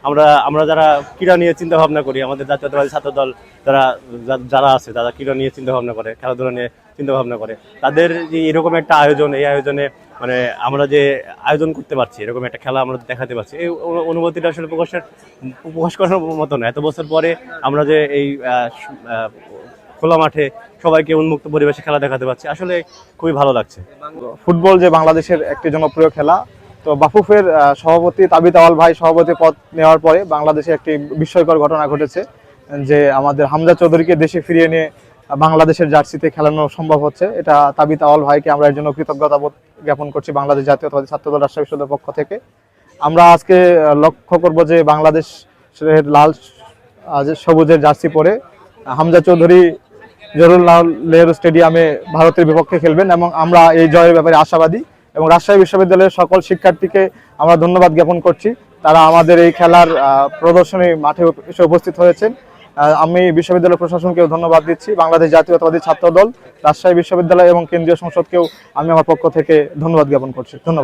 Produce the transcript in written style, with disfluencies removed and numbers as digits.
আমরা আমরা যারা ক্রীড়া নিয়ে চিন্তা ভাবনা করি, আমাদের জাতীয়তাবাদী ছাত্র দল যারা আছে, যারা ক্রীড়া নিয়ে চিন্তা ভাবনা করে, খেলাধুলা নিয়ে চিন্তা ভাবনা করে, তাদের যে এরকম একটা আয়োজন, এই আয়োজনে মানে আমরা যে আয়োজন করতে পারছি, এরকম একটা খেলা আমরা দেখাতে পারছি, এই অনুভূতিটা আসলে প্রকাশ করার মতো না। এত বছর পরে আমরা যে এই খোলা মাঠে সবাইকে উন্মুক্ত পরিবেশে খেলা দেখাতে পারছি, আসলে খুবই ভালো লাগছে। ফুটবল যে বাংলাদেশের একটি জনপ্রিয় খেলা, তো বাফুফের সভাপতি তাবিত আওয়াল ভাই সভাপতি পদ নেওয়ার পরে বাংলাদেশে একটি বিস্ময়কর ঘটনা ঘটেছে, যে আমাদের হামজা চৌধুরীকে দেশে ফিরিয়ে নিয়ে বাংলাদেশের জার্সিতে খেলানো সম্ভব হচ্ছে। এটা তাবিত আওয়াল ভাইকে আমরা এর জন্য কৃতজ্ঞতা জ্ঞাপন করছি বাংলাদেশ জাতীয়তাবাদী ছাত্রদল রাজশাহী বিশ্ববিদ্যালয়ের পক্ষ থেকে। আমরা আজকে লক্ষ্য করব যে বাংলাদেশের লাল সবুজের জার্সি পরে হামজা চৌধুরী জওহরলাল নেহরু স্টেডিয়ামে ভারতের বিপক্ষে খেলবেন এবং আমরা এই জয়ের ব্যাপারে আশাবাদী। এবং রাজশাহী বিশ্ববিদ্যালয়ের সকল শিক্ষার্থীকে আমরা ধন্যবাদ জ্ঞাপন করছি, তারা আমাদের এই খেলার প্রদর্শনী মাঠে এসে উপস্থিত হয়েছেন। আমি বিশ্ববিদ্যালয় প্রশাসনকেও ধন্যবাদ দিচ্ছি, বাংলাদেশ জাতীয়তাবাদী ছাত্র দল, রাজশাহী বিশ্ববিদ্যালয় এবং কেন্দ্রীয় সংসদকেও আমি আমার পক্ষ থেকে ধন্যবাদ জ্ঞাপন করছি। ধন্যবাদ।